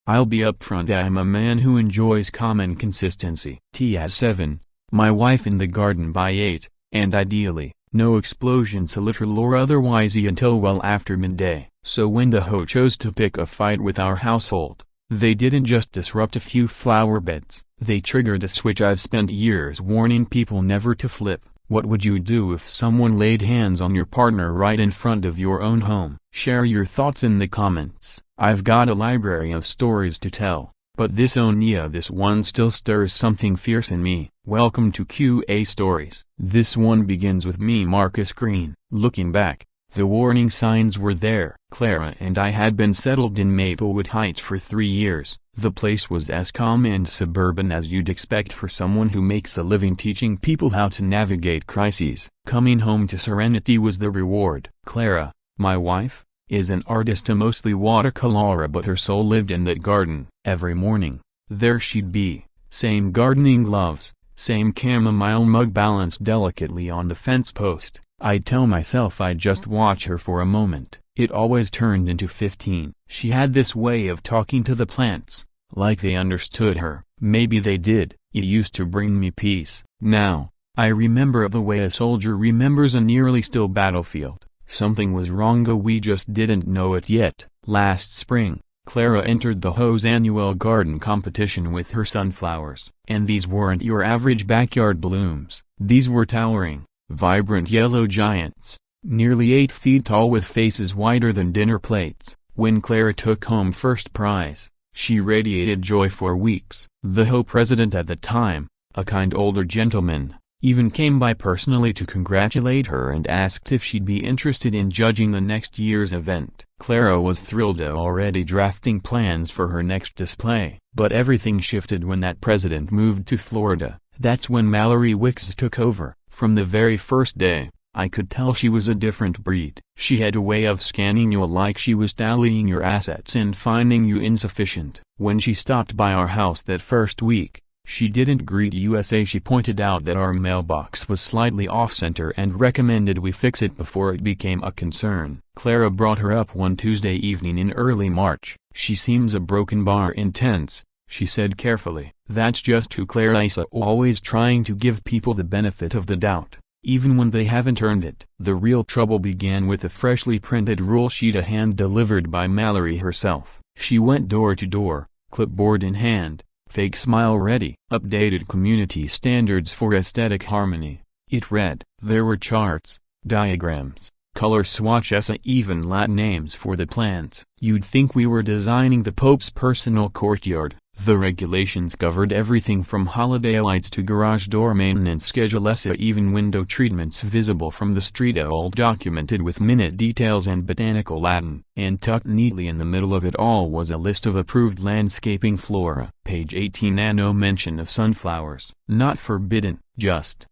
I'll be upfront, I'm a man who enjoys calm and consistency. T as 7, my wife in the garden by 8, and ideally, no explosions literal or otherwise until well after midday. So when the HOA chose to pick a fight with our household, they didn't just disrupt a few flower beds, they triggered a switch I've spent years warning people never to flip. What would you do if someone laid hands on your partner right in front of your own home? Share your thoughts in the comments. I've got a library of stories to tell, but this one still stirs something fierce in me. Welcome to QA Stories. This one begins with me, Marcus Green. Looking back, the warning signs were there. Clara and I had been settled in Maplewood Heights for 3 years. The place was as calm and suburban as you'd expect for someone who makes a living teaching people how to navigate crises. Coming home to serenity was the reward. Clara, my wife, is an artist, mostly watercolor, but her soul lived in that garden. Every morning, there she'd be, same gardening gloves, same chamomile mug balanced delicately on the fence post. I'd tell myself I'd just watch her for a moment. It always turned into 15. She had this way of talking to the plants, like they understood her. Maybe they did. It used to bring me peace. Now, I remember the way a soldier remembers a nearly still battlefield. Something was wrong, though we just didn't know it yet. Last spring, Clara entered the HOA's annual garden competition with her sunflowers. And these weren't your average backyard blooms. These were towering, vibrant yellow giants, nearly 8 feet tall with faces wider than dinner plates. When Clara took home first prize, she radiated joy for weeks. The HOA president at the time, a kind older gentleman, even came by personally to congratulate her and asked if she'd be interested in judging the next year's event. Clara was thrilled, already drafting plans for her next display. But everything shifted when that president moved to Florida. That's when Mallory Wicks took over. From the very first day, I could tell she was a different breed. She had a way of scanning you like she was tallying your assets and finding you insufficient. When she stopped by our house that first week, she didn't greet USA. She pointed out that our mailbox was slightly off-center and recommended we fix it before it became a concern. Clara brought her up one Tuesday evening in early March. She seems a broken bar intense, she said carefully. That's just who Clara is, always trying to give people the benefit of the doubt, even when they haven't earned it. The real trouble began with a freshly printed rule sheet hand-delivered by Mallory herself. She went door to door, clipboard in hand, fake smile ready. Updated community standards for aesthetic harmony. It read. There were charts, diagrams, color swatches, even Latin names for the plants. You'd think we were designing the Pope's personal courtyard. The regulations covered everything from holiday lights to garage door maintenance schedules, even window treatments visible from the street, all documented with minute details and botanical Latin. And tucked neatly in the middle of it all was a list of approved landscaping flora. Page 18, no mention of sunflowers. Not forbidden, just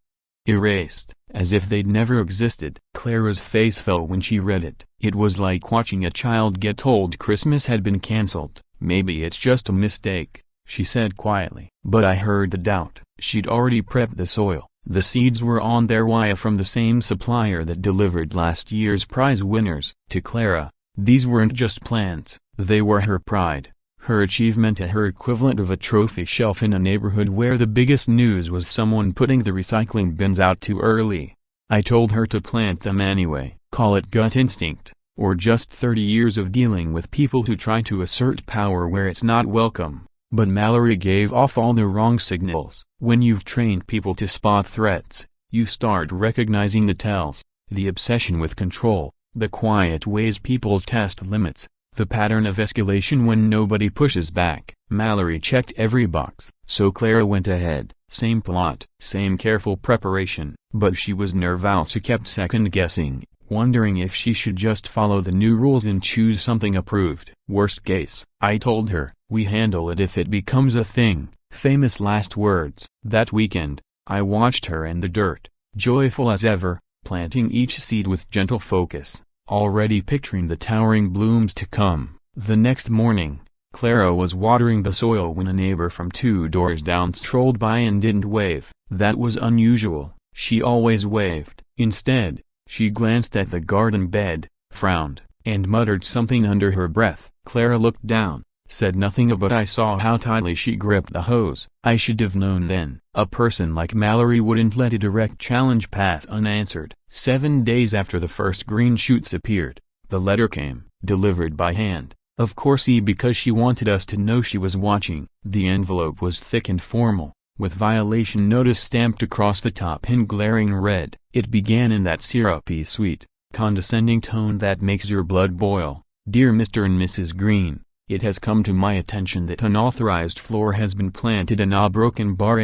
erased, as if they'd never existed. Clara's face fell when she read it. It was like watching a child get told Christmas had been cancelled. Maybe it's just a mistake, she said quietly. But I heard the doubt. She'd already prepped the soil. The seeds were on their way from the same supplier that delivered last year's prize winners. To Clara, these weren't just plants, they were her pride, her achievement, her equivalent of a trophy shelf in a neighborhood where the biggest news was someone putting the recycling bins out too early. I told her to plant them anyway. Call it gut instinct, or just 30 years of dealing with people who try to assert power where it's not welcome. But Mallory gave off all the wrong signals. When you've trained people to spot threats, you start recognizing the tells, the obsession with control, the quiet ways people test limits, the pattern of escalation when nobody pushes back. Mallory checked every box. So Clara went ahead. Same plot, same careful preparation. But she was nervous. She kept second-guessing, wondering if she should just follow the new rules and choose something approved. Worst case, I told her, we handle it if it becomes a thing. Famous last words. That weekend, I watched her in the dirt, joyful as ever, planting each seed with gentle focus, already picturing the towering blooms to come. The next morning, Clara was watering the soil when a neighbor from 2 doors down strolled by and didn't wave. That was unusual. She always waved. Instead, she glanced at the garden bed, frowned, and muttered something under her breath. Clara looked down. Said nothing, but I saw how tightly she gripped the hose. I should have known then. A person like Mallory wouldn't let a direct challenge pass unanswered. 7 days after the first green shoots appeared, the letter came, delivered by hand. Of course, because she wanted us to know she was watching. The envelope was thick and formal, with violation notice stamped across the top in glaring red. It began in that syrupy, sweet, condescending tone that makes your blood boil. Dear Mr. and Mrs. Green, it has come to my attention that unauthorized floor has been planted in a broken bar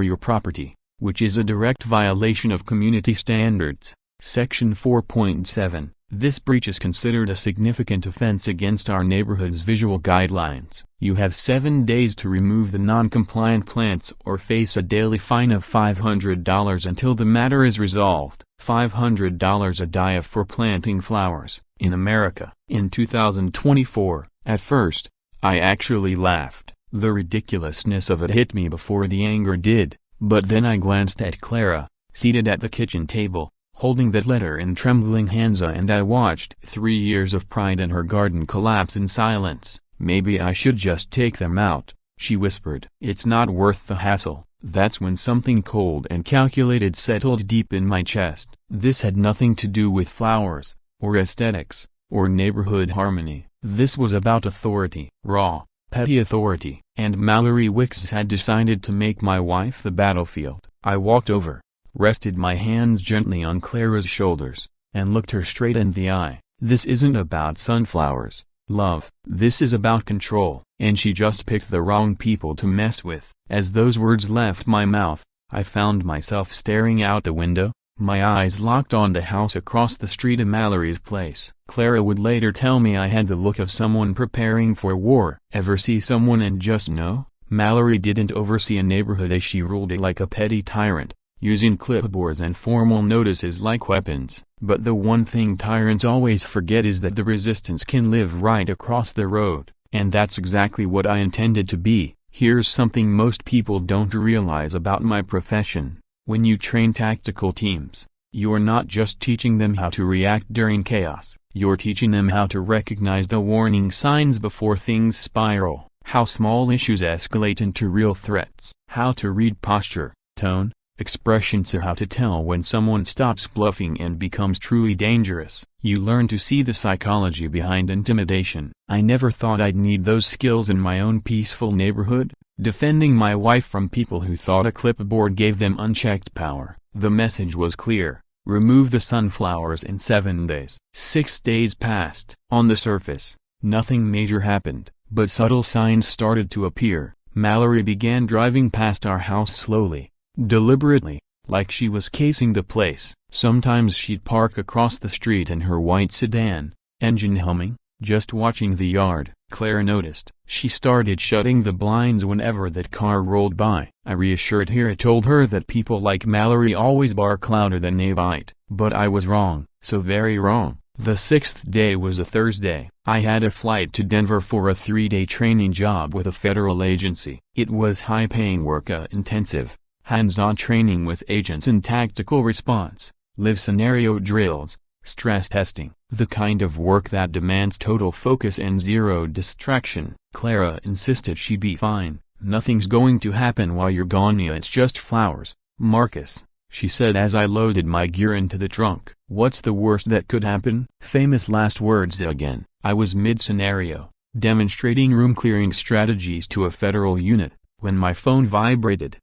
your property, which is a direct violation of community standards. Section 4.7. This breach is considered a significant offense against our neighborhood's visual guidelines. You have 7 days to remove the non-compliant plants or face a daily fine of $500 until the matter is resolved. $500 a dia for planting flowers. In America. In 2024, at first, I actually laughed. The ridiculousness of it hit me before the anger did, but then I glanced at Clara, seated at the kitchen table, holding that letter in trembling hands, and I watched 3 years of pride in her garden collapse in silence. Maybe I should just take them out, she whispered. It's not worth the hassle. That's when something cold and calculated settled deep in my chest. This had nothing to do with flowers, or aesthetics, or neighborhood harmony. This was about authority. Raw, petty authority. And Mallory Wicks had decided to make my wife the battlefield. I walked over, rested my hands gently on Clara's shoulders, and looked her straight in the eye. This isn't about sunflowers, love. This is about control. And she just picked the wrong people to mess with. As those words left my mouth, I found myself staring out the window, my eyes locked on the house across the street, Mallory's place. Clara would later tell me I had the look of someone preparing for war. Ever see someone and just know? Mallory didn't oversee a neighborhood as she ruled it like a petty tyrant, using clipboards and formal notices like weapons. But the one thing tyrants always forget is that the resistance can live right across the road. And that's exactly what I intended to be. Here's something most people don't realize about my profession. When you train tactical teams, you're not just teaching them how to react during chaos. You're teaching them how to recognize the warning signs before things spiral, how small issues escalate into real threats, how to read posture, tone, expressions, or how to tell when someone stops bluffing and becomes truly dangerous. You learn to see the psychology behind intimidation. I never thought I'd need those skills in my own peaceful neighborhood, defending my wife from people who thought a clipboard gave them unchecked power. The message was clear: remove the sunflowers in 7 days. 6 days passed. On the surface, nothing major happened, but subtle signs started to appear. Mallory began driving past our house slowly, deliberately, like she was casing the place. Sometimes she'd park across the street in her white sedan, engine humming, just watching the yard. Claire noticed. She started shutting the blinds whenever that car rolled by. I reassured her. I told her that people like Mallory always bark louder than they bite. But I was wrong, so very wrong. The 6th day was a Thursday. I had a flight to Denver for a 3-day training job with a federal agency. It was high-paying work, intensive, hands-on training with agents in tactical response, live scenario drills, stress testing, the kind of work that demands total focus and zero distraction. Clara insisted she be fine. Nothing's going to happen while you're gone. It's just flowers, Marcus, she said as I loaded my gear into the trunk. What's the worst that could happen? Famous last words again. I was mid-scenario, demonstrating room-clearing strategies to a federal unit, when my phone vibrated.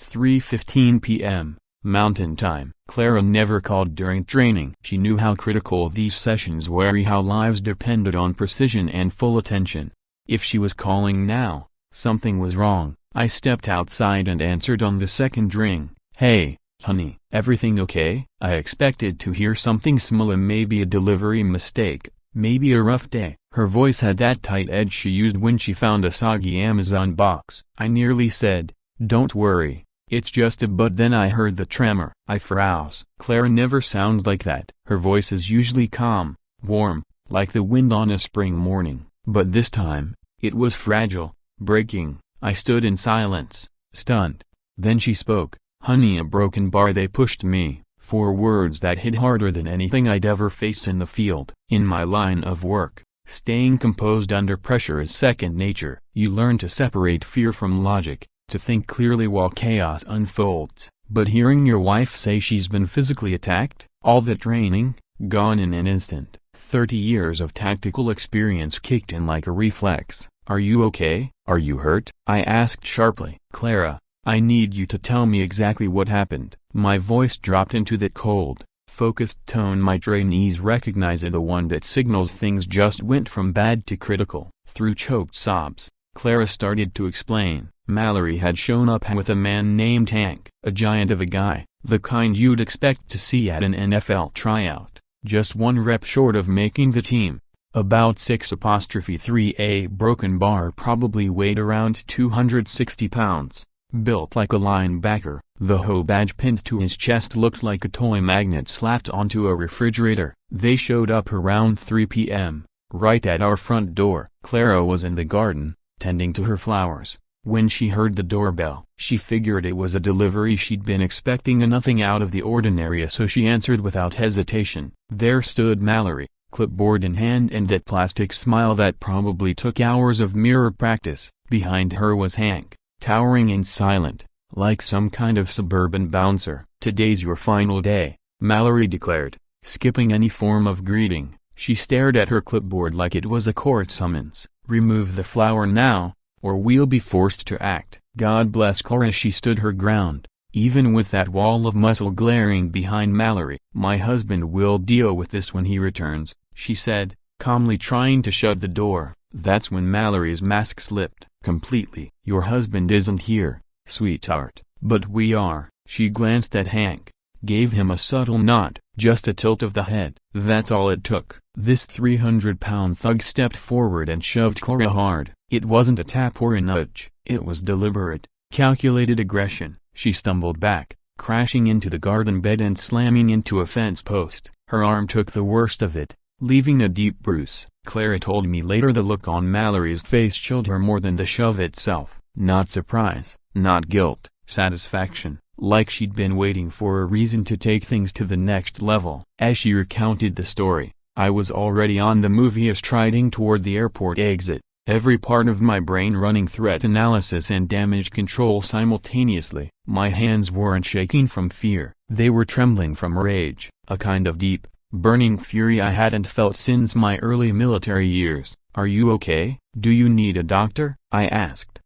3:15 p.m. Mountain Time. Clara never called during training. She knew how critical these sessions were, how lives depended on precision and full attention. If she was calling now, something was wrong. I stepped outside and answered on the second ring. Hey, honey, everything okay? I expected to hear something similar, maybe a delivery mistake, maybe a rough day. Her voice had that tight edge she used when she found a soggy Amazon box. I nearly said, "Don't worry, it's just a," but then I heard the tremor. I froze. Clara never sounds like that. Her voice is usually calm, warm, like the wind on a spring morning. But this time, it was fragile, breaking. I stood in silence, stunned. Then she spoke. "Honey, a broken bar." They pushed me. 4 words that hit harder than anything I'd ever faced in the field. In my line of work, Staying composed under pressure is second nature. You learn to separate fear from logic, to think clearly while chaos unfolds. But hearing your wife say she's been physically attacked, all the training, gone in an instant. 30 years of tactical experience kicked in like a reflex. Are you okay? Are you hurt? I asked sharply. Clara, I need you to tell me exactly what happened. My voice dropped into that cold, focused tone my trainees recognize as the one that signals things just went from bad to critical. Through choked sobs, Clara started to explain. Mallory had shown up with a man named Hank, a giant of a guy, the kind you'd expect to see at an NFL tryout, just one rep short of making the team. About 6'3", broken bar, probably weighed around 260 pounds. Built like a linebacker, the HOA badge pinned to his chest looked like a toy magnet slapped onto a refrigerator. They showed up around 3 p.m., right at our front door. Clara was in the garden, tending to her flowers, when she heard the doorbell. She figured it was a delivery. She'd been expecting nothing out of the ordinary, so she answered without hesitation. There stood Mallory, clipboard in hand and that plastic smile that probably took hours of mirror practice. Behind her was Hank, towering and silent, like some kind of suburban bouncer. Today's your final day, Mallory declared, skipping any form of greeting. She stared at her clipboard like it was a court summons. Remove the flower now, or we'll be forced to act. God bless Clara. She stood her ground, even with that wall of muscle glaring behind Mallory. My husband will deal with this when he returns, she said, calmly trying to shut the door. That's when Mallory's mask slipped completely. Your husband isn't here, sweetheart. But we are. She glanced at Hank, gave him a subtle nod, just a tilt of the head. That's all it took. This 300-pound thug stepped forward and shoved Clara hard. It wasn't a tap or a nudge. It was deliberate, calculated aggression. She stumbled back, crashing into the garden bed and slamming into a fence post. Her arm took the worst of it, leaving a deep bruise. Clara told me later the look on Mallory's face chilled her more than the shove itself. Not surprise, not guilt, satisfaction, like she'd been waiting for a reason to take things to the next level. As she recounted the story, I was already on the move, striding toward the airport exit, every part of my brain running threat analysis and damage control simultaneously. My hands weren't shaking from fear, they were trembling from rage, a kind of deep, burning fury I hadn't felt since my early military years. Are you okay? Do you need a doctor? I asked.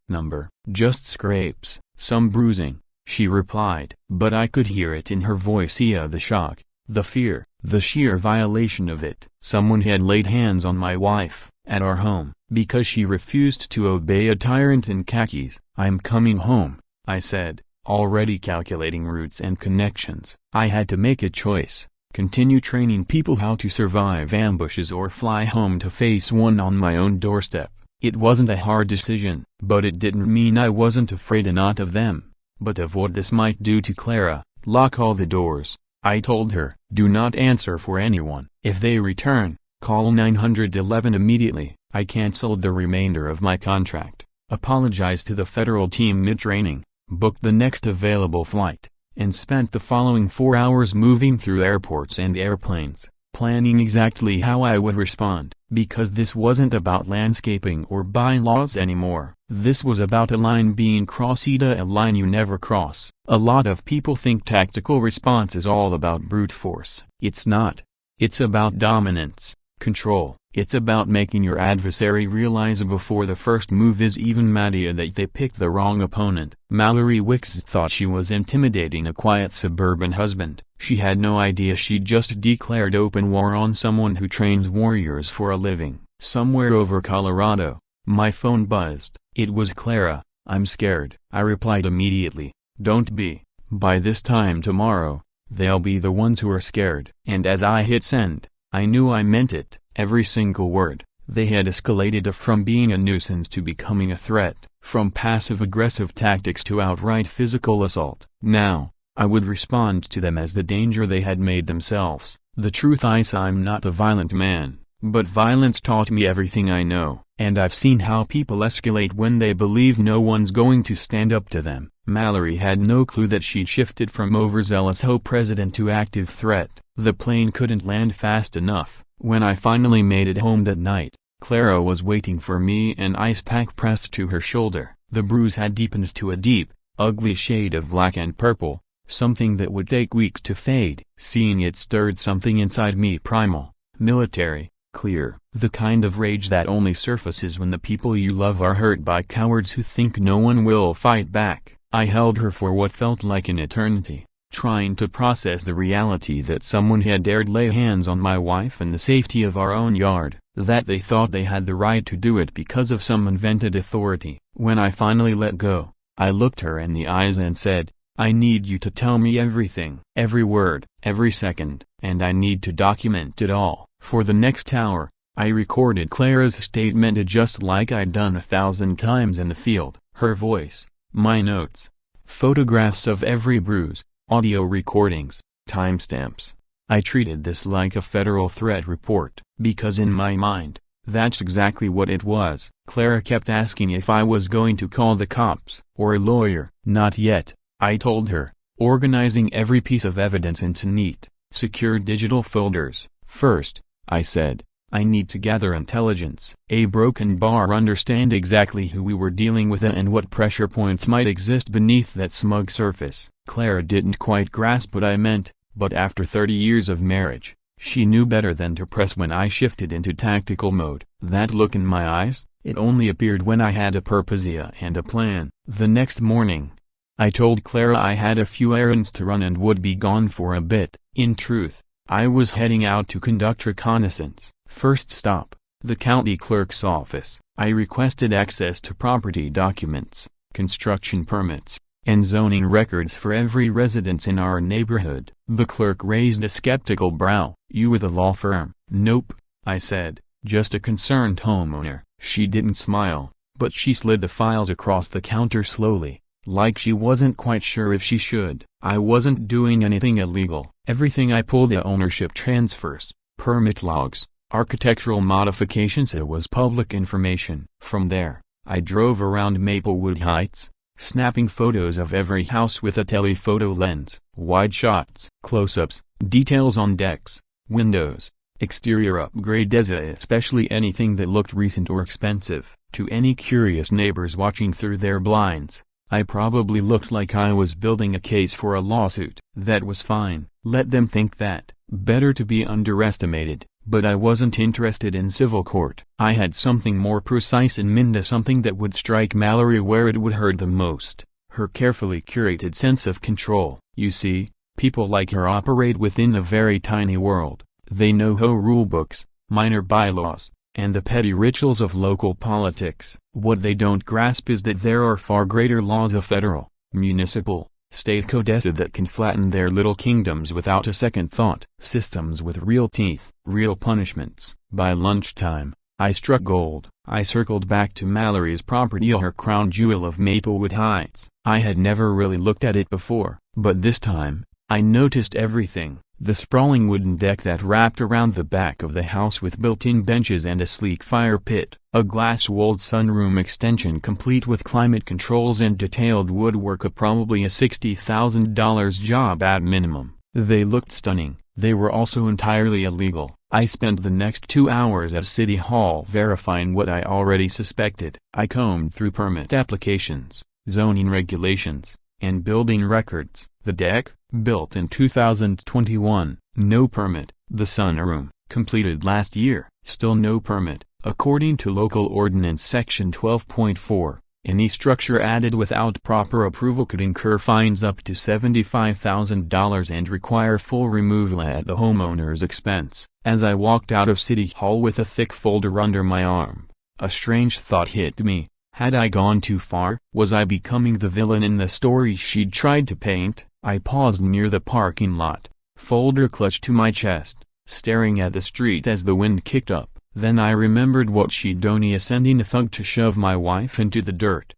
Just scrapes, some bruising, she replied. But I could hear it in her voice, the shock, the fear, the sheer violation of it. Someone had laid hands on my wife, at our home, because she refused to obey a tyrant in khakis. I'm coming home, I said, already calculating routes and connections. I had to make a choice. Continue training people how to survive ambushes or fly home to face one on my own doorstep. It wasn't a hard decision, but it didn't mean I wasn't afraid, not of them, but of what this might do to Clara. Lock all the doors, I told her. Do not answer for anyone. If they return, call 911 immediately. I canceled the remainder of my contract, apologized to the federal team mid-training, booked the next available flight, and spent the following 4 hours moving through airports and airplanes, planning exactly how I would respond, because this wasn't about landscaping or bylaws anymore. This was about a line being crossed, a line you never cross. A lot of people think tactical response is all about brute force. It's not. It's about dominance, control. It's about making your adversary realize before the first move is even mad that they picked the wrong opponent. Mallory Wicks thought she was intimidating a quiet suburban husband. She had no idea she'd just declared open war on someone who trains warriors for a living. Somewhere over Colorado, my phone buzzed. It was Clara. I'm scared, I replied immediately. Don't be. By this time tomorrow, they'll be the ones who are scared. And as I hit send, I knew I meant it. Every single word. They had escalated from being a nuisance to becoming a threat, from passive-aggressive tactics to outright physical assault. Now, I would respond to them as the danger they had made themselves. The truth is, I'm not a violent man, but violence taught me everything I know, and I've seen how people escalate when they believe no one's going to stand up to them. Mallory had no clue that she'd shifted from overzealous HOA president to active threat. The plane couldn't land fast enough. When I finally made it home that night, Clara was waiting for me, an ice pack pressed to her shoulder. The bruise had deepened to a deep, ugly shade of black and purple, something that would take weeks to fade. Seeing it stirred something inside me, primal, military, clear. The kind of rage that only surfaces when the people you love are hurt by cowards who think no one will fight back. I held her for what felt like an eternity, trying to process the reality that someone had dared lay hands on my wife in the safety of our own yard, that they thought they had the right to do it because of some invented authority. When I finally let go, I looked her in the eyes and said, "I need you to tell me everything, every word, every second, and I need to document it all." For the next hour, I recorded Clara's statement just like I'd done 1,000 times in the field. Her voice, my notes, photographs of every bruise, audio recordings, timestamps. I treated this like a federal threat report, because in my mind, that's exactly what it was. Clara kept asking if I was going to call the cops, or a lawyer. Not yet, I told her, organizing every piece of evidence into neat, secure digital folders. First, I said, I need to gather intelligence. A broken bar, understand exactly who we were dealing with and what pressure points might exist beneath that smug surface. Clara didn't quite grasp what I meant, but after 30 years of marriage, she knew better than to press when I shifted into tactical mode. That look in my eyes, it only appeared when I had a purpose and a plan. The next morning, I told Clara I had a few errands to run and would be gone for a bit. In truth, I was heading out to conduct reconnaissance. First stop, the county clerk's office. I requested access to property documents, construction permits, and zoning records for every residence in our neighborhood. The clerk raised a skeptical brow. "You with a law firm?" "Nope," I said, "just a concerned homeowner." She didn't smile, but she slid the files across the counter slowly, like she wasn't quite sure if she should. I wasn't doing anything illegal. Everything I pulled, ownership transfers, permit logs, architectural modifications, it was public information. From there, I drove around Maplewood Heights, snapping photos of every house with a telephoto lens, wide shots, close-ups, details on decks, windows, exterior upgrades, especially anything that looked recent or expensive. To any curious neighbors watching through their blinds, I probably looked like I was building a case for a lawsuit. That was fine. Let them think that. Better to be underestimated. But I wasn't interested in civil court. I had something more precise in mind, something that would strike Mallory where it would hurt the most. Her carefully curated sense of control. You see, people like her operate within a very tiny world. They know HOA rulebooks, minor bylaws, and the petty rituals of local politics. What they don't grasp is that there are far greater laws of federal, municipal, state codices that can flatten their little kingdoms without a second thought. Systems with real teeth, real punishments. By lunchtime, I struck gold. I circled back to Mallory's property, her crown jewel of Maplewood Heights. I had never really looked at it before, but this time, I noticed everything. The sprawling wooden deck that wrapped around the back of the house with built-in benches and a sleek fire pit. A glass-walled sunroom extension complete with climate controls and detailed woodwork, probably a $60,000 job at minimum. They looked stunning. They were also entirely illegal. I spent the next 2 hours at City Hall verifying what I already suspected. I combed through permit applications, zoning regulations, and building records. The deck, built in 2021, no permit. The sunroom, completed last year, still no permit. According to local ordinance section 12.4, any structure added without proper approval could incur fines up to $75,000 and require full removal at the homeowner's expense. As I walked out of City Hall with a thick folder under my arm, a strange thought hit me. Had I gone too far? Was I becoming the villain in the story she'd tried to paint? I paused near the parking lot, folder clutched to my chest, staring at the street as the wind kicked up. Then I remembered what she'd done, sending a thug to shove my wife into the dirt.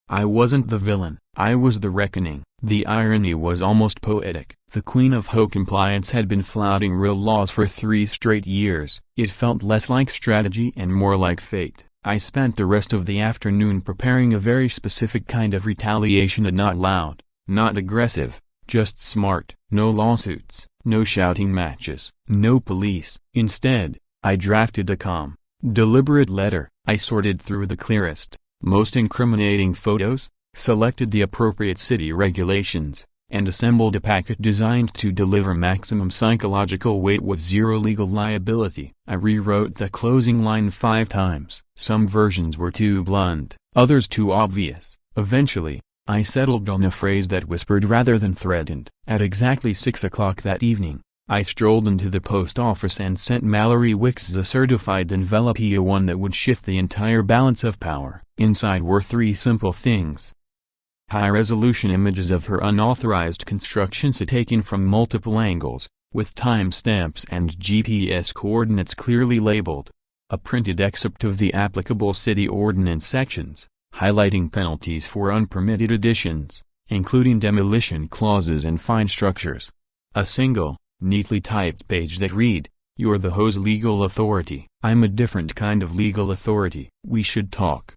I wasn't the villain, I was the reckoning. The irony was almost poetic. The queen of HOA compliance had been flouting real laws for 3 straight years. It felt less like strategy and more like fate. I spent the rest of the afternoon preparing a very specific kind of retaliation, and not loud, not aggressive, just smart. No lawsuits, no shouting matches, no police. Instead, I drafted a calm, Deliberate letter. I sorted through the clearest, most incriminating photos, selected the appropriate city regulations, and assembled a packet designed to deliver maximum psychological weight with zero legal liability. I rewrote the closing line 5 times. Some versions were too blunt, others too obvious. Eventually, I settled on a phrase that whispered rather than threatened. At exactly 6 o'clock that evening, I strolled into the post office and sent Mallory Wicks a certified envelope, one that would shift the entire balance of power. Inside were 3 simple things. High-resolution images of her unauthorized constructions taken from multiple angles, with timestamps and GPS coordinates clearly labeled. A printed excerpt of the applicable city ordinance sections, highlighting penalties for unpermitted additions, including demolition clauses and fine structures. A single, neatly typed page that read, "You're the HOA's legal authority." I'm a different kind of legal authority. We should talk.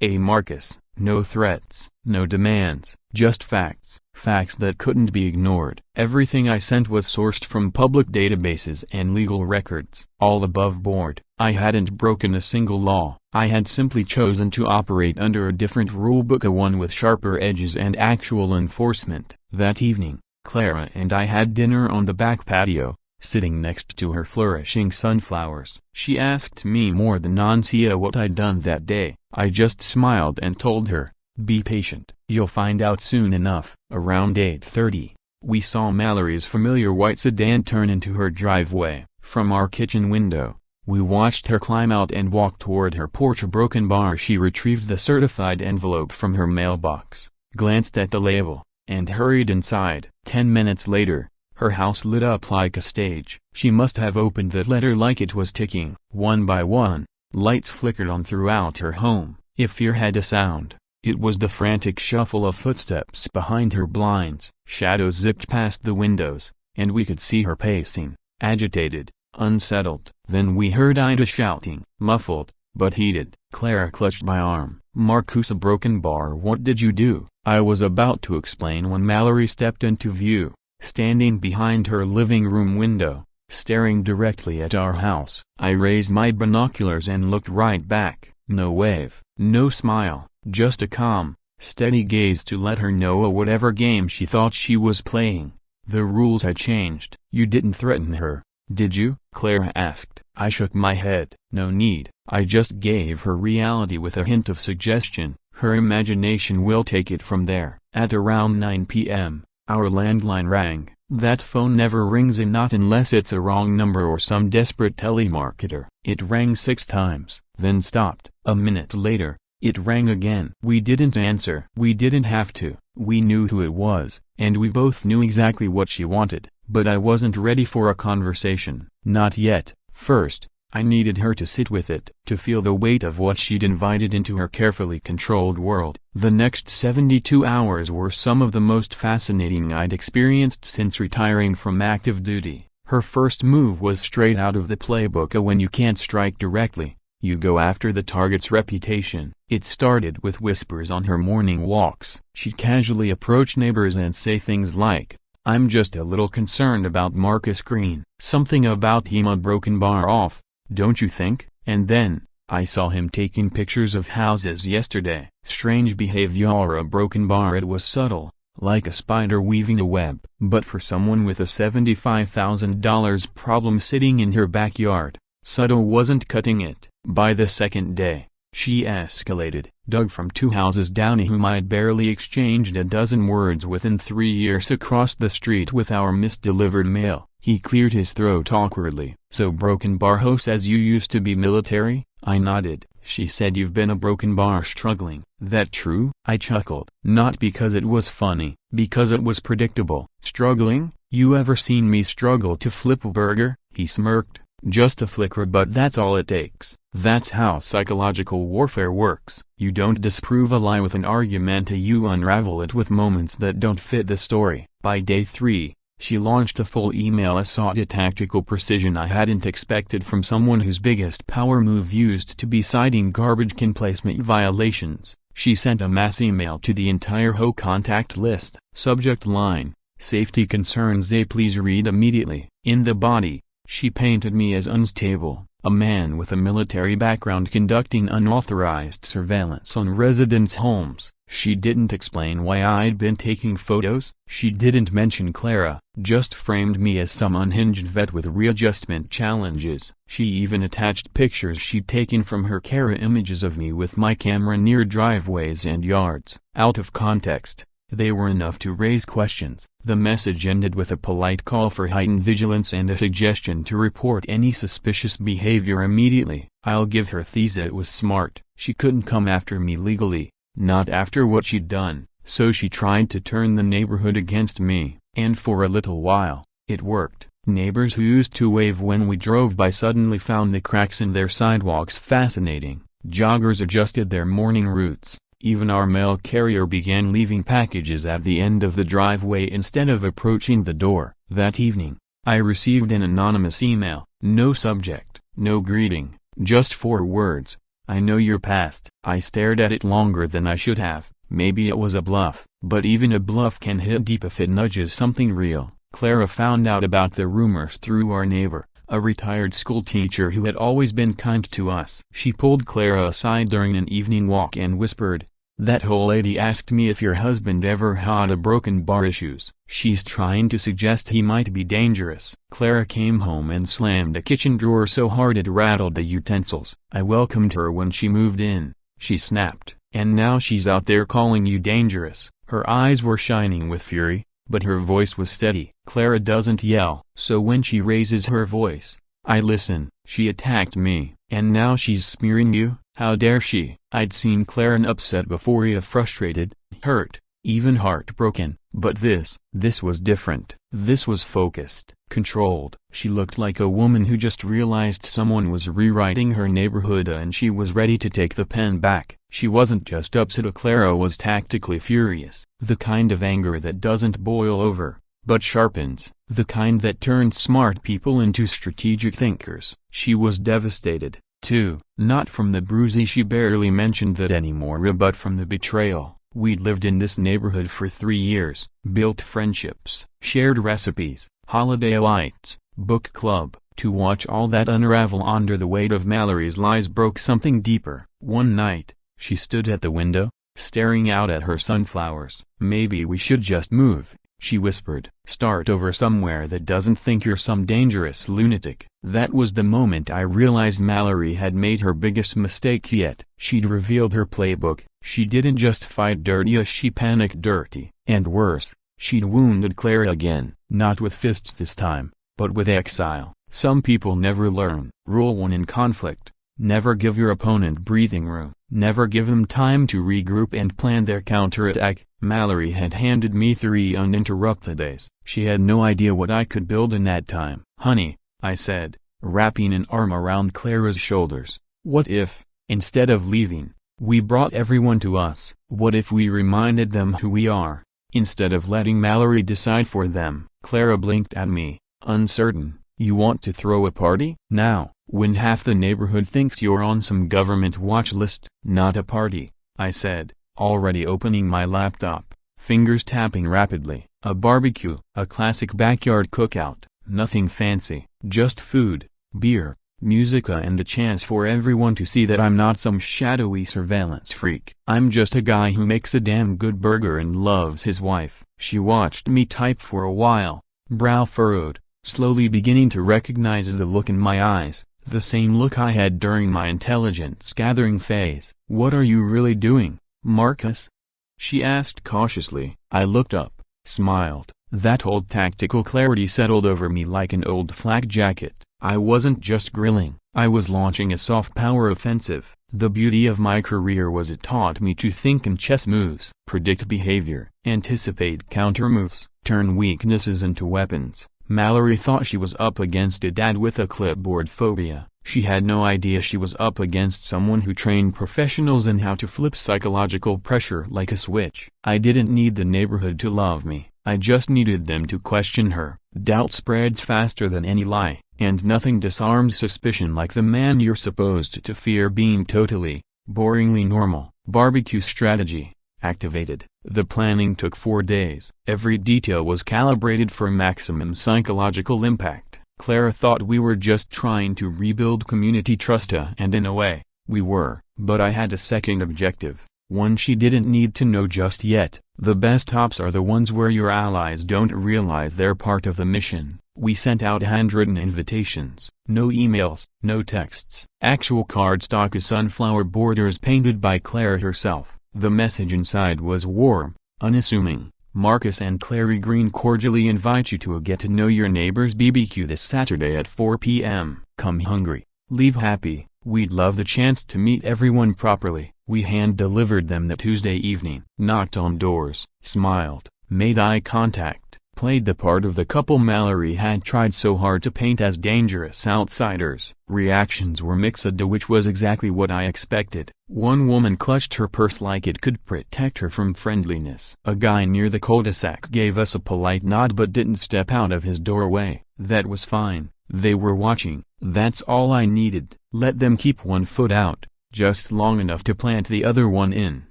A. Marcus. No threats, no demands, just facts. Facts that couldn't be ignored. Everything I sent was sourced from public databases and legal records. All above board. I hadn't broken a single law. I had simply chosen to operate under a different rulebook, a one with sharper edges and actual enforcement. That evening, Clara and I had dinner on the back patio, sitting next to her flourishing sunflowers. She asked me more than once what I'd done that day. I just smiled and told her, "Be patient. You'll find out soon enough." Around 8:30, we saw Mallory's familiar white sedan turn into her driveway. From our kitchen window, we watched her climb out and walk toward her porch. A broken bar. She retrieved the certified envelope from her mailbox, glanced at the label, and hurried inside. 10 minutes later, her house lit up like a stage. She must have opened that letter like it was ticking. One by one, lights flickered on throughout her home. If fear had a sound, it was the frantic shuffle of footsteps behind her blinds. Shadows zipped past the windows, and we could see her pacing, agitated, unsettled. Then we heard Ida shouting, muffled, but heated. Clara clutched my arm. "Marcus, a broken bar. What did you do?" I was about to explain when Mallory stepped into view, standing behind her living room window, staring directly at our house. I raised my binoculars and looked right back. No wave, no smile, just a calm, steady gaze to let her know whatever game she thought she was playing, the rules had changed. "You didn't threaten her, did you?" Clara asked. I shook my head. "No need. I just gave her reality with a hint of suggestion. Her imagination will take it from there." At around 9 p.m., our landline rang. That phone never rings, and not unless it's a wrong number or some desperate telemarketer. It rang 6 times, then stopped. A minute later, it rang again. We didn't answer. We didn't have to. We knew who it was, and we both knew exactly what she wanted. But I wasn't ready for a conversation. Not yet. First, I needed her to sit with it, to feel the weight of what she'd invited into her carefully controlled world. The next 72 hours were some of the most fascinating I'd experienced since retiring from active duty. Her first move was straight out of the playbook. When you can't strike directly, you go after the target's reputation. It started with whispers on her morning walks. She'd casually approach neighbors and say things like, "I'm just a little concerned about Marcus Green. Something about him a broken bar off, don't you think?" And then, "I saw him taking pictures of houses yesterday." Strange behavior. A broken bar. It was subtle, like a spider weaving a web. But for someone with a $75,000 problem sitting in her backyard, subtle wasn't cutting it. By the second day, she escalated. Doug from 2 houses down, whom I'd barely exchanged a dozen words within 3 years, across the street with our misdelivered mail. He cleared his throat awkwardly. "So broken bar ho says you used to be military?" I nodded. She said, "You've been a broken bar struggling." "That true?" I chuckled. Not because it was funny, because it was predictable. "Struggling? You ever seen me struggle to flip a burger?" He smirked. "Just a flicker, but that's all it takes." That's how psychological warfare works. You don't disprove a lie with an argument, you unravel it with moments that don't fit the story. By day 3, she launched a full email assault, a tactical precision I hadn't expected from someone whose biggest power move used to be citing garbage can placement violations. She sent a mass email to the entire HOA contact list. Subject line, "Safety concerns, please read immediately." In the body, she painted me as unstable, A man with a military background conducting unauthorized surveillance on residents' homes. She didn't explain why I'd been taking photos. She didn't mention Clara, just framed me as some unhinged vet with readjustment challenges. She even attached pictures she'd taken from her camera images of me with my camera near driveways and yards. Out of context, they were enough to raise questions. The message ended with a polite call for heightened vigilance and a suggestion to report any suspicious behavior immediately. I'll give her Thesa, it was smart. She couldn't come after me legally, not after what she'd done, so she tried to turn the neighborhood against me. And for a little while, it worked. Neighbors who used to wave when we drove by suddenly found the cracks in their sidewalks fascinating. Joggers adjusted their morning routes. Even our mail carrier began leaving packages at the end of the driveway instead of approaching the door. That evening, I received an anonymous email. No subject, no greeting, just 4 words. I know your past. I stared at it longer than I should have. Maybe it was a bluff, but even a bluff can hit deep if it nudges something real. Clara found out about the rumors through our neighbor, a retired school teacher who had always been kind to us. She pulled Clara aside during an evening walk and whispered, "That whole lady asked me if your husband ever had a broken bar issues. She's trying to suggest he might be dangerous." Clara came home and slammed a kitchen drawer so hard it rattled the utensils. I welcomed her when she moved in, she snapped. "And now she's out there calling you dangerous." Her eyes were shining with fury, but her voice was steady. Clara doesn't yell, so when she raises her voice, I listen. She attacked me, and now she's smearing you? How dare she? I'd seen Clara upset before, frustrated, hurt, even heartbroken, but this was different. This was focused, controlled. She looked like a woman who just realized someone was rewriting her neighborhood and she was ready to take the pen back. She wasn't just upset, Clara was tactically furious. The kind of anger that doesn't boil over, but sharpens. The kind that turns smart people into strategic thinkers. She was devastated, too, not from the bruises, she barely mentioned that anymore, but from the betrayal. We'd lived in this neighborhood for 3 years, built friendships, shared recipes, holiday lights, book club. To watch all that unravel under the weight of Mallory's lies broke something deeper. One night, she stood at the window, staring out at her sunflowers. "Maybe we should just move," she whispered. "Start over somewhere that doesn't think you're some dangerous lunatic." That was the moment I realized Mallory had made her biggest mistake yet. She'd revealed her playbook. She didn't just fight dirty, she panicked dirty. And worse, she'd wounded Clara again. Not with fists this time, but with exile. Some people never learn. Rule 1 in conflict: never give your opponent breathing room. Never give them time to regroup and plan their counterattack. Mallory had handed me 3 uninterrupted days. She had no idea what I could build in that time. "Honey," I said, wrapping an arm around Clara's shoulders, "what if, instead of leaving, we brought everyone to us? What if we reminded them who we are, instead of letting Mallory decide for them?" Clara blinked at me, uncertain. "You want to throw a party? Now, when half the neighborhood thinks you're on some government watch list?" "Not a party," I said, already opening my laptop, fingers tapping rapidly. "A barbecue, a classic backyard cookout, nothing fancy, just food, beer, music, and a chance for everyone to see that I'm not some shadowy surveillance freak. I'm just a guy who makes a damn good burger and loves his wife." She watched me type for a while, brow furrowed, slowly beginning to recognize the look in my eyes, the same look I had during my intelligence gathering phase. "What are you really doing, Marcus?" she asked cautiously. I looked up, smiled. That old tactical clarity settled over me like an old flak jacket. I wasn't just grilling, I was launching a soft power offensive. The beauty of my career was it taught me to think in chess moves, predict behavior, anticipate counter moves, turn weaknesses into weapons. Mallory thought she was up against a dad with a clipboard phobia. She had no idea she was up against someone who trained professionals in how to flip psychological pressure like a switch. I didn't need the neighborhood to love me, I just needed them to question her. Doubt spreads faster than any lie, and nothing disarms suspicion like the man you're supposed to fear being totally, boringly normal. Barbecue strategy activated. The planning took 4 days. Every detail was calibrated for maximum psychological impact. Clara thought we were just trying to rebuild community trust, and in a way, we were, but I had a second objective, one she didn't need to know just yet. The best ops are the ones where your allies don't realize they're part of the mission. We sent out handwritten invitations, no emails, no texts. Actual cardstock as sunflower borders painted by Clara herself. The message inside was warm, unassuming. Marcus and Clary Green cordially invite you to a get-to-know-your-neighbors BBQ this Saturday at 4 p.m. Come hungry, leave happy. We'd love the chance to meet everyone properly. We hand-delivered them the Tuesday evening. Knocked on doors, smiled, made eye contact, played the part of the couple Mallory had tried so hard to paint as dangerous outsiders. Reactions were mixed, which was exactly what I expected. One woman clutched her purse like it could protect her from friendliness. A guy near the cul-de-sac gave us a polite nod but didn't step out of his doorway. That was fine. They were watching. That's all I needed. Let them keep one foot out, just long enough to plant the other one in.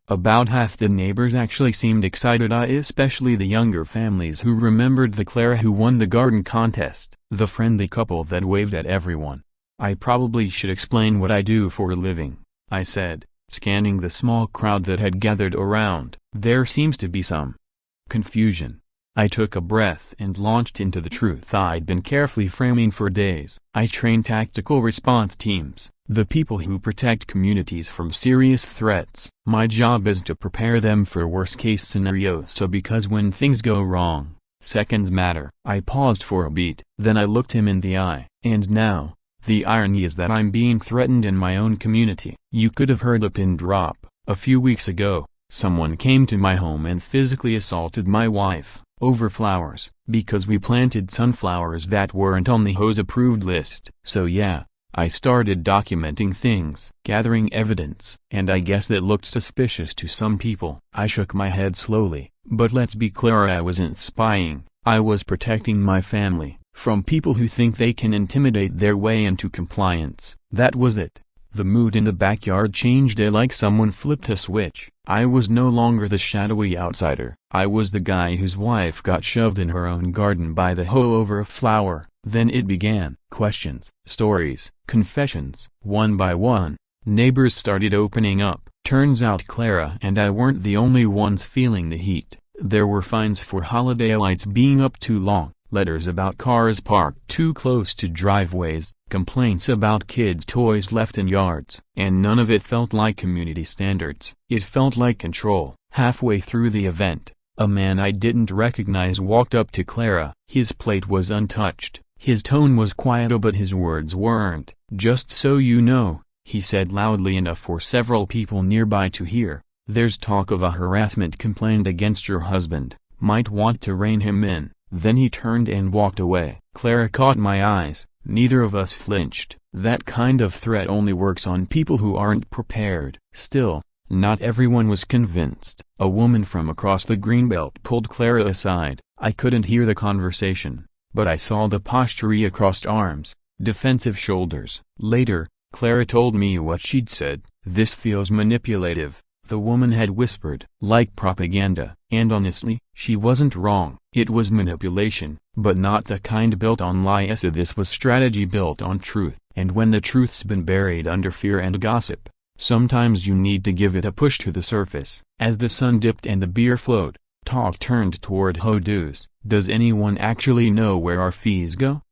About half the neighbors actually seemed excited, especially the younger families who remembered the Clara who won the garden contest, the friendly couple that waved at everyone. I probably should explain what I do for a living, I said, scanning the small crowd that had gathered around. There seems to be some confusion. I took a breath and launched into the truth I'd been carefully framing for days. I train tactical response teams, the people who protect communities from serious threats. My job is to prepare them for worst-case scenarios, so because when things go wrong, seconds matter. I paused for a beat, then I looked him in the eye. And now, the irony is that I'm being threatened in my own community. You could have heard a pin drop. A few weeks ago, someone came to my home and physically assaulted my wife over flowers, because we planted sunflowers that weren't on the HOA's approved list. So yeah, I started documenting things, gathering evidence, and I guess that looked suspicious to some people. I shook my head slowly, but let's be clear, I wasn't spying. I was protecting my family from people who think they can intimidate their way into compliance. That was it. The mood in the backyard changed like someone flipped a switch. I was no longer the shadowy outsider. I was the guy whose wife got shoved in her own garden by the hoe over a flower. Then it began. Questions, stories, confessions. One by one, neighbors started opening up. Turns out Clara and I weren't the only ones feeling the heat. There were fines for holiday lights being up too long, letters about cars parked too close to driveways, complaints about kids' toys left in yards. And none of it felt like community standards. It felt like control. Halfway through the event, a man I didn't recognize walked up to Clara. His plate was untouched. His tone was quiet, but his words weren't. "Just so you know," he said loudly enough for several people nearby to hear, "there's talk of a harassment complaint against your husband. Might want to rein him in." Then he turned and walked away. Clara caught my eyes. Neither of us flinched. That kind of threat only works on people who aren't prepared. Still, not everyone was convinced. A woman from across the greenbelt pulled Clara aside. I couldn't hear the conversation, but I saw the posture: crossed arms, defensive shoulders. Later, Clara told me what she'd said. "This feels manipulative," the woman had whispered. "Like propaganda." And honestly, she wasn't wrong. It was manipulation, but not the kind built on lies. This was strategy built on truth. And when the truth's been buried under fear and gossip, sometimes you need to give it a push to the surface. As the sun dipped and the beer flowed, talk turned toward HOA dues. "Does anyone actually know where our fees go?"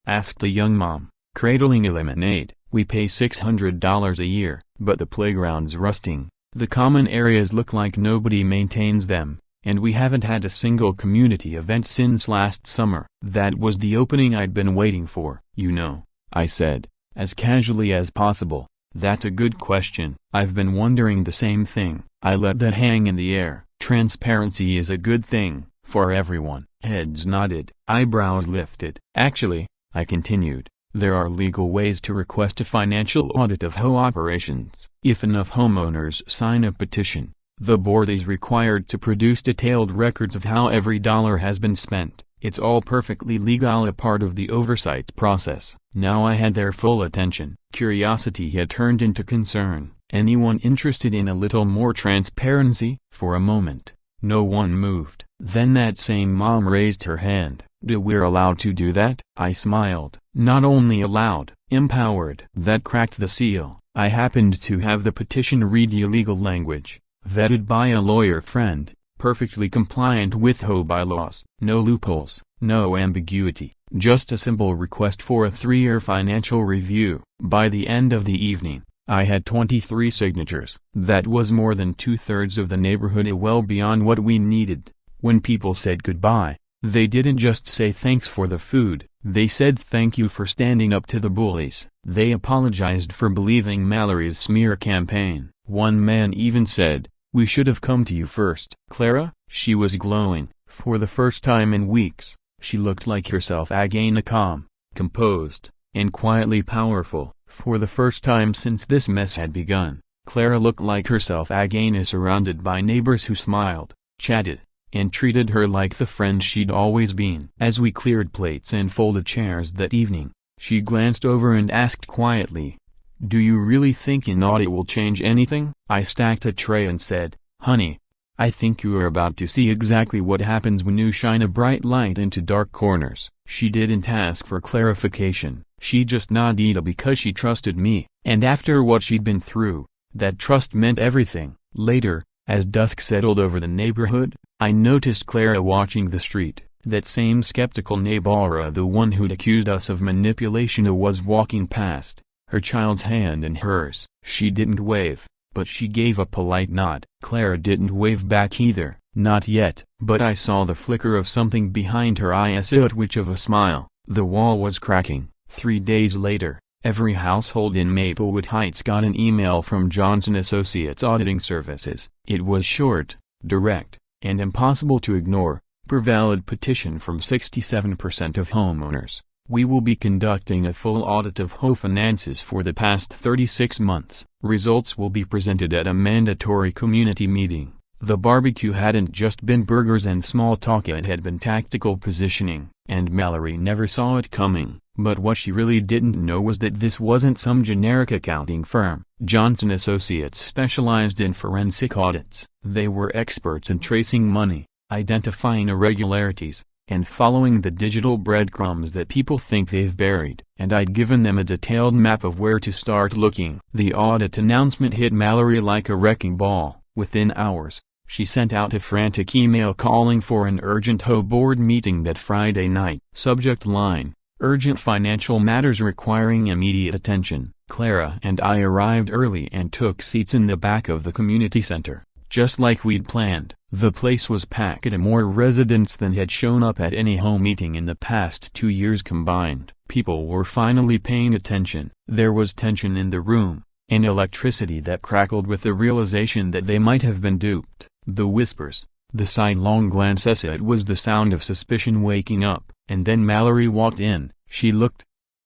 asked a young mom, cradling a lemonade. "We pay $600 a year, but the playground's rusting. The common areas look like nobody maintains them, and we haven't had a single community event since last summer." That was the opening I'd been waiting for. "You know," I said, as casually as possible, "that's a good question. I've been wondering the same thing." I let that hang in the air. Transparency is a good thing, for everyone. Heads nodded, eyebrows lifted. "Actually," I continued, "there are legal ways to request a financial audit of HOA operations. If enough homeowners sign a petition, the board is required to produce detailed records of how every dollar has been spent. It's all perfectly legal, a part of the oversight process." Now I had their full attention. Curiosity had turned into concern. "Anyone interested in a little more transparency?" For a moment, no one moved. Then that same mom raised her hand. We're allowed to do that? I smiled. Not only allowed, empowered. That cracked the seal. I happened to have the petition read illegal language, vetted by a lawyer friend, perfectly compliant with HOA bylaws. No loopholes, no ambiguity, just a simple request for a 3-year financial review. By the end of the evening, I had 23 signatures. That was more than 2/3 of the neighborhood, well beyond what we needed. When people said goodbye, they didn't just say thanks for the food, they said thank you for standing up to the bullies. They apologized for believing Mallory's smear campaign. One man even said, "We should have come to you first." Clara? She was glowing. For the first time in weeks, she looked like herself again, calm, composed, and quietly powerful. For the first time since this mess had begun, Clara looked like herself again, surrounded by neighbors who smiled, chatted, and treated her like the friend she'd always been. As we cleared plates and folded chairs that evening, she glanced over and asked quietly, "Do you really think an audit will change anything?" I stacked a tray and said, "Honey, I think you are about to see exactly what happens when you shine a bright light into dark corners." She didn't ask for clarification, she just nodded because she trusted me, and after what she'd been through, that trust meant everything. Later, as dusk settled over the neighborhood, I noticed Clara watching the street. That same skeptical neighbor, the one who'd accused us of manipulation, was walking past, her child's hand in hers. She didn't wave, but she gave a polite nod. Clara didn't wave back either, not yet. But I saw the flicker of something behind her eyes, a twitch of a smile. The wall was cracking. 3 days later, every household in Maplewood Heights got an email from Johnson Associates Auditing Services. It was short, direct, and impossible to ignore. Per valid petition from 67% of homeowners, we will be conducting a full audit of HOA finances for the past 36 months. Results will be presented at a mandatory community meeting. The barbecue hadn't just been burgers and small talk, it had been tactical positioning, and Mallory never saw it coming. But what she really didn't know was that this wasn't some generic accounting firm. Johnson Associates specialized in forensic audits. They were experts in tracing money, identifying irregularities, and following the digital breadcrumbs that people think they've buried. And I'd given them a detailed map of where to start looking. The audit announcement hit Mallory like a wrecking ball. Within hours, she sent out a frantic email calling for an urgent HOA board meeting that Friday night. Subject line: urgent financial matters requiring immediate attention. Clara and I arrived early and took seats in the back of the community center, just like we'd planned. The place was packed, more residents than had shown up at any HOA meeting in the past 2 years combined. People were finally paying attention. There was tension in the room, and electricity that crackled with the realization that they might have been duped. The whispers, the sidelong glances, it was the sound of suspicion waking up. And then Mallory walked in. She looked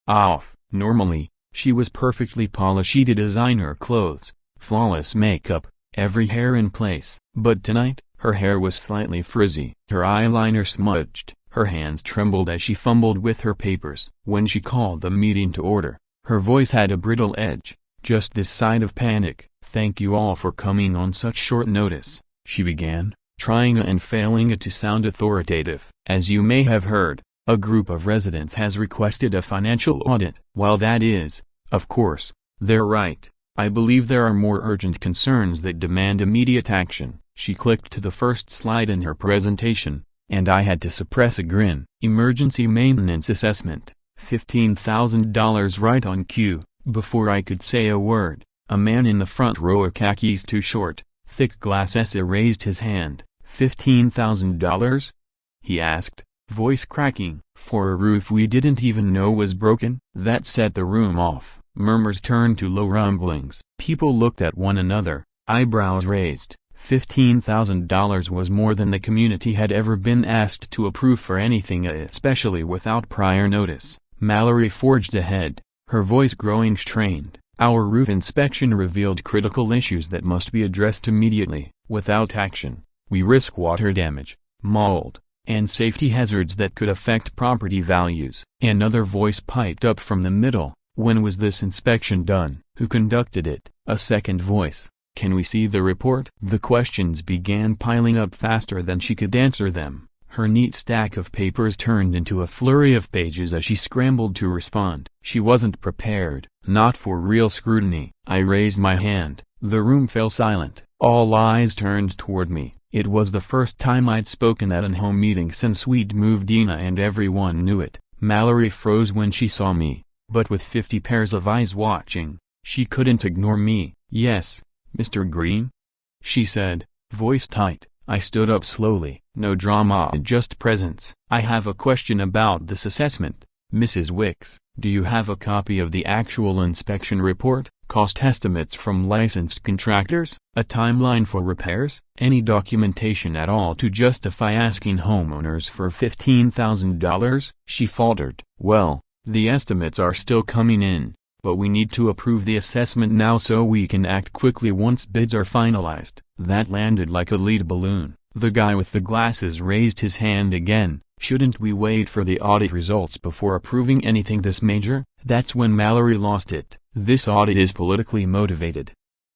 off. Normally, she was perfectly polished, designer clothes, flawless makeup, every hair in place. But tonight, her hair was slightly frizzy, her eyeliner smudged, her hands trembled as she fumbled with her papers. When she called the meeting to order, her voice had a brittle edge, just this side of panic. "Thank you all for coming on such short notice," she began, trying and failing to sound authoritative. "As you may have heard, a group of residents has requested a financial audit. While that is, of course, their right, I believe there are more urgent concerns that demand immediate action." She clicked to the first slide in her presentation, and I had to suppress a grin. Emergency maintenance assessment, $15,000 right on cue. Before I could say a word, a man in the front row, khakis too short, thick glasses, raised his hand. $15,000? he asked, voice cracking. "For a roof we didn't even know was broken?" That set the room off. Murmurs turned to low rumblings. People looked at one another, eyebrows raised. $15,000 was more than the community had ever been asked to approve for anything, especially without prior notice. Mallory forged ahead, her voice growing strained. "Our roof inspection revealed critical issues that must be addressed immediately. Without action, we risk water damage, mold, and safety hazards that could affect property values." Another voice piped up from the middle. "When was this inspection done? Who conducted it?" A second voice: "Can we see the report?" The questions began piling up faster than she could answer them. Her neat stack of papers turned into a flurry of pages as she scrambled to respond. She wasn't prepared, not for real scrutiny. I raised my hand. The room fell silent. All eyes turned toward me. It was the first time I'd spoken at an home meeting since we'd moved Dina, and everyone knew it. Mallory froze when she saw me, but with 50 pairs of eyes watching, she couldn't ignore me. "Yes, Mr. Green?" she said, voice tight. I stood up slowly. No drama, just presence. "I have a question about this assessment, Mrs. Wicks. Do you have a copy of the actual inspection report, cost estimates from licensed contractors, a timeline for repairs, any documentation at all to justify asking homeowners for $15,000? She faltered. "Well, the estimates are still coming in, but we need to approve the assessment now so we can act quickly once bids are finalized." That landed like a lead balloon. The guy with the glasses raised his hand again. "Shouldn't we wait for the audit results before approving anything this major?" That's when Mallory lost it. "This audit is politically motivated,"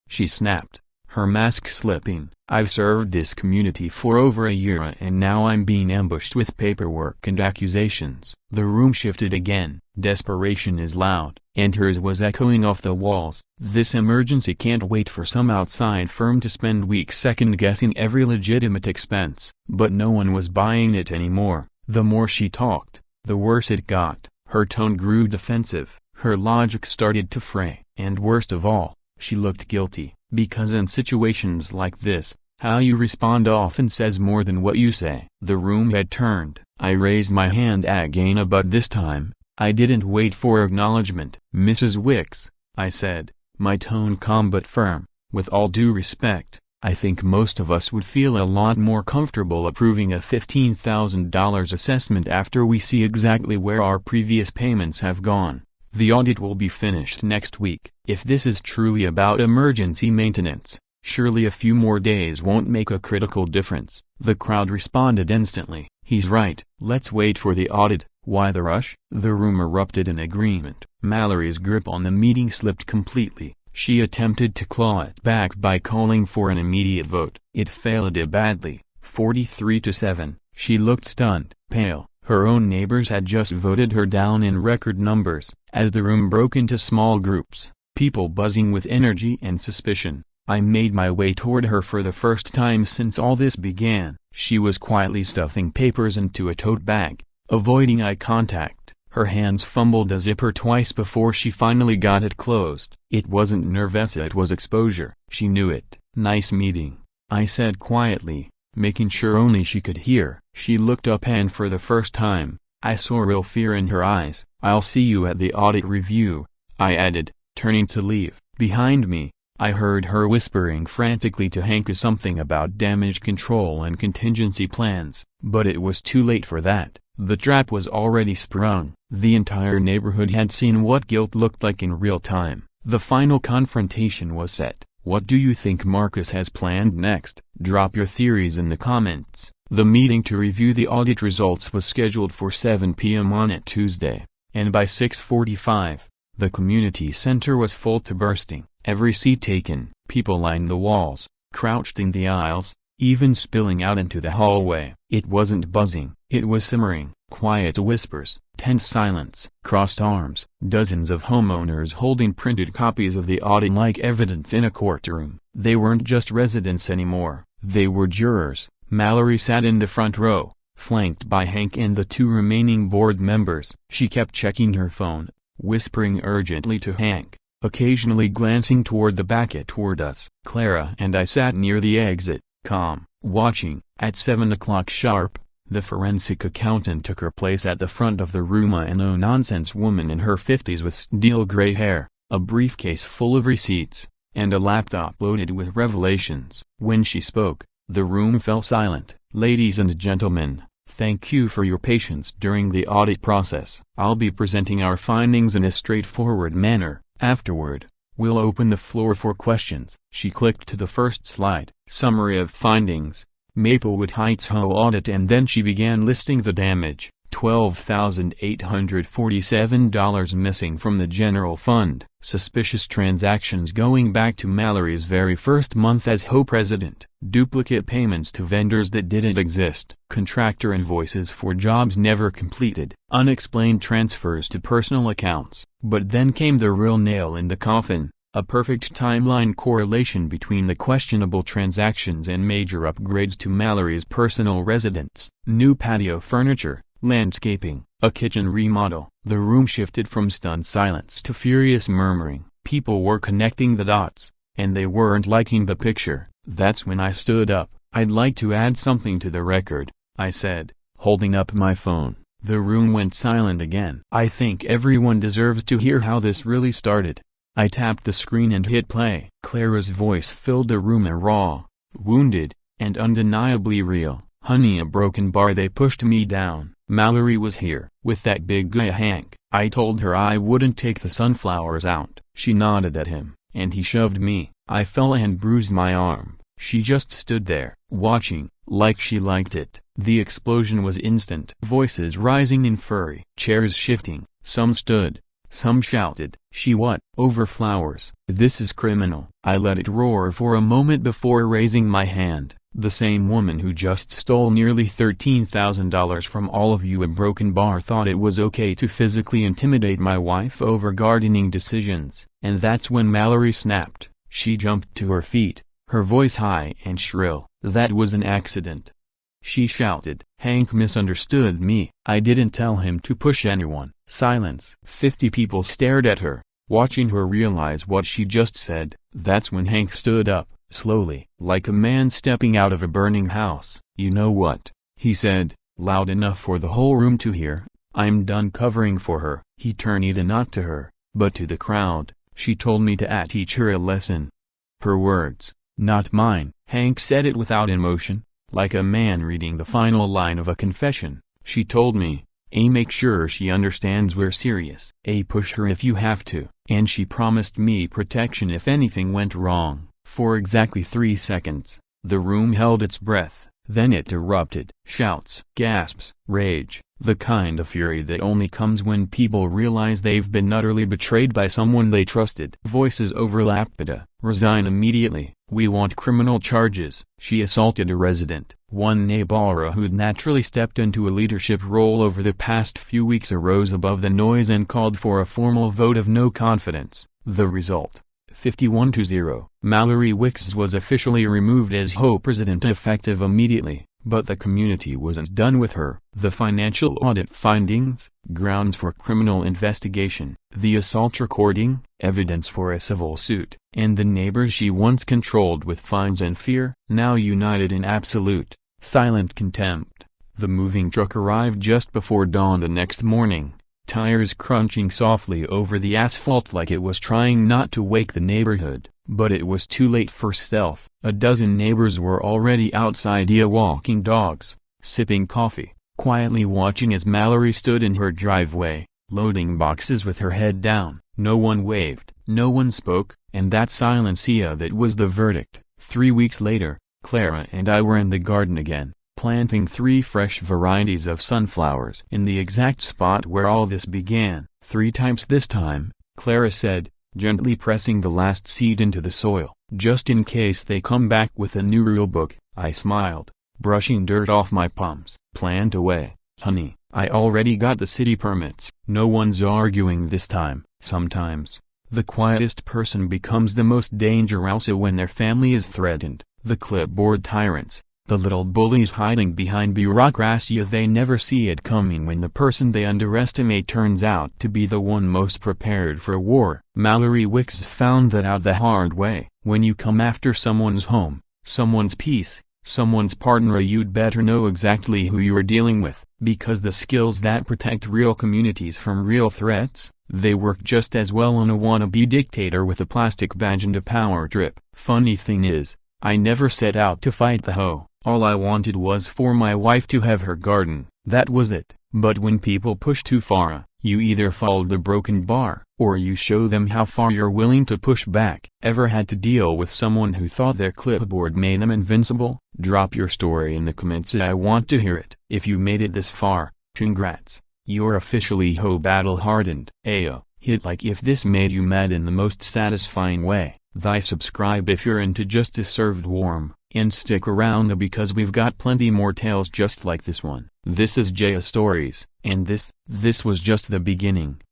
she snapped, her mask slipping. "I've served this community for over a year and now I'm being ambushed with paperwork and accusations." The room shifted again. Desperation is loud, and hers was echoing off the walls. "This emergency can't wait for some outside firm to spend weeks second-guessing every legitimate expense." But no one was buying it anymore. The more she talked, the worse it got. Her tone grew defensive, her logic started to fray, and worst of all, she looked guilty, because in situations like this, how you respond often says more than what you say. The room had turned. I raised my hand again, but this time, I didn't wait for acknowledgement. "Mrs. Wicks," I said, my tone calm but firm, "with all due respect, I think most of us would feel a lot more comfortable approving a $15,000 assessment after we see exactly where our previous payments have gone. The audit will be finished next week. If this is truly about emergency maintenance, surely a few more days won't make a critical difference." The crowd responded instantly. "He's right. Let's wait for the audit. Why the rush?" The room erupted in agreement. Mallory's grip on the meeting slipped completely. She attempted to claw it back by calling for an immediate vote. It failed badly, 43-7. She looked stunned, pale. Her own neighbors had just voted her down in record numbers. As the room broke into small groups, people buzzing with energy and suspicion, I made my way toward her for the first time since all this began. She was quietly stuffing papers into a tote bag, avoiding eye contact. Her hands fumbled a zipper twice before she finally got it closed. It wasn't nervous, it was exposure. She knew it. "Nice meeting," I said quietly, making sure only she could hear. She looked up, and for the first time, I saw real fear in her eyes. "I'll see you at the audit review," I added, turning to leave. Behind me, I heard her whispering frantically to Hank something about damage control and contingency plans, but it was too late for that. The trap was already sprung. The entire neighborhood had seen what guilt looked like in real time. The final confrontation was set. What do you think Marcus has planned next? Drop your theories in the comments. The meeting to review the audit results was scheduled for 7 p.m. on a Tuesday, and by 6:45, the community center was full to bursting. Every seat taken. People lined the walls, crouched in the aisles, even spilling out into the hallway. It wasn't buzzing, it was simmering. Quiet whispers, tense silence, crossed arms, dozens of homeowners holding printed copies of the audit like evidence in a courtroom. They weren't just residents anymore, they were jurors. Mallory sat in the front row, flanked by Hank and the 2 remaining board members. She kept checking her phone, whispering urgently to Hank, occasionally glancing toward the back toward us. Clara and I sat near the exit, calm, watching. At 7 o'clock sharp, the forensic accountant took her place at the front of the room, a no-nonsense woman in her 50s with steel gray hair, a briefcase full of receipts, and a laptop loaded with revelations. When she spoke, the room fell silent. "Ladies and gentlemen, thank you for your patience during the audit process. I'll be presenting our findings in a straightforward manner. Afterward, we'll open the floor for questions." She clicked to the first slide. Summary of findings. Maplewood Heights HOA audit, and then she began listing the damage, $12,847 missing from the general fund. Suspicious transactions going back to Mallory's very first month as HOA president. Duplicate payments to vendors that didn't exist. Contractor invoices for jobs never completed. Unexplained transfers to personal accounts. But then came the real nail in the coffin. A perfect timeline correlation between the questionable transactions and major upgrades to Mallory's personal residence. New patio furniture, landscaping, a kitchen remodel. The room shifted from stunned silence to furious murmuring. People were connecting the dots, and they weren't liking the picture. That's when I stood up. "I'd like to add something to the record," I said, holding up my phone. The room went silent again. "I think everyone deserves to hear how this really started." I tapped the screen and hit play. Clara's voice filled the room, a raw, wounded, and undeniably real. "Honey, a broken bar, they pushed me down. Mallory was here, with that big guy Hank. I told her I wouldn't take the sunflowers out. She nodded at him, and he shoved me. I fell and bruised my arm. She just stood there, watching, like she liked it." The explosion was instant. Voices rising in fury. Chairs shifting. Some stood. Some shouted. "She what? Over flowers? This is criminal." I let it roar for a moment before raising my hand. "The same woman who just stole nearly $13,000 from all of you a broken bar thought it was okay to physically intimidate my wife over gardening decisions." And that's when Mallory snapped. She jumped to her feet, her voice high and shrill. "That was an accident," she shouted. "Hank misunderstood me. I didn't tell him to push anyone." Silence. 50 people stared at her, watching her realize what she just said. That's when Hank stood up, slowly, like a man stepping out of a burning house. "You know what?" he said, loud enough for the whole room to hear. "I'm done covering for her." He turned not to her, but to the crowd. "She told me to teach her a lesson." Her words, not mine. Hank said it without emotion, like a man reading the final line of a confession. "She told me, make sure she understands we're serious. Push her if you have to. And she promised me protection if anything went wrong." For exactly 3 seconds, the room held its breath. Then it erupted. Shouts, gasps, rage, the kind of fury that only comes when people realize they've been utterly betrayed by someone they trusted. Voices overlapped. "Resign immediately. We want criminal charges." She assaulted a resident. One neighbor who'd naturally stepped into a leadership role over the past few weeks arose above the noise and called for a formal vote of no confidence. The result: 51-0. Mallory Wicks was officially removed as HOA president effective immediately, but the community wasn't done with her. The financial audit findings, grounds for criminal investigation, the assault recording, evidence for a civil suit, and the neighbors she once controlled with fines and fear, now united in absolute, silent contempt. The moving truck arrived just before dawn the next morning, tires crunching softly over the asphalt like it was trying not to wake the neighborhood. But it was too late for stealth. A dozen neighbors were already outside walking dogs, sipping coffee, quietly watching as Mallory stood in her driveway, loading boxes with her head down. No one waved, no one spoke, and that silence that was the verdict. 3 weeks later, Clara and I were in the garden again, planting 3 fresh varieties of sunflowers in the exact spot where all this began. 3 times this time, Clara said, gently pressing the last seed into the soil. "Just in case they come back with a new rule book." I smiled, brushing dirt off my palms. "Plant away, honey. I already got the city permits." No one's arguing this time. Sometimes, the quietest person becomes the most dangerous when their family is threatened. The clipboard tyrants, the little bullies hiding behind bureaucracy, they never see it coming when the person they underestimate turns out to be the one most prepared for war. Mallory Wicks found that out the hard way. When you come after someone's home, someone's peace, someone's partner, you'd better know exactly who you're dealing with, because the skills that protect real communities from real threats, they work just as well on a wannabe dictator with a plastic badge and a power trip. Funny thing is, I never set out to fight the HOA. All I wanted was for my wife to have her garden. That was it. But when people push too far, you either follow the broken bar, or you show them how far you're willing to push back. Ever had to deal with someone who thought their clipboard made them invincible? Drop your story in the comments. I want to hear it. If you made it this far, Congrats, you're officially HOA battle hardened. Ayo, hit like if this made you mad in the most satisfying way. Subscribe if you're into justice served warm, and stick around because we've got plenty more tales just like this one. This is Jaya Stories, and this was just the beginning.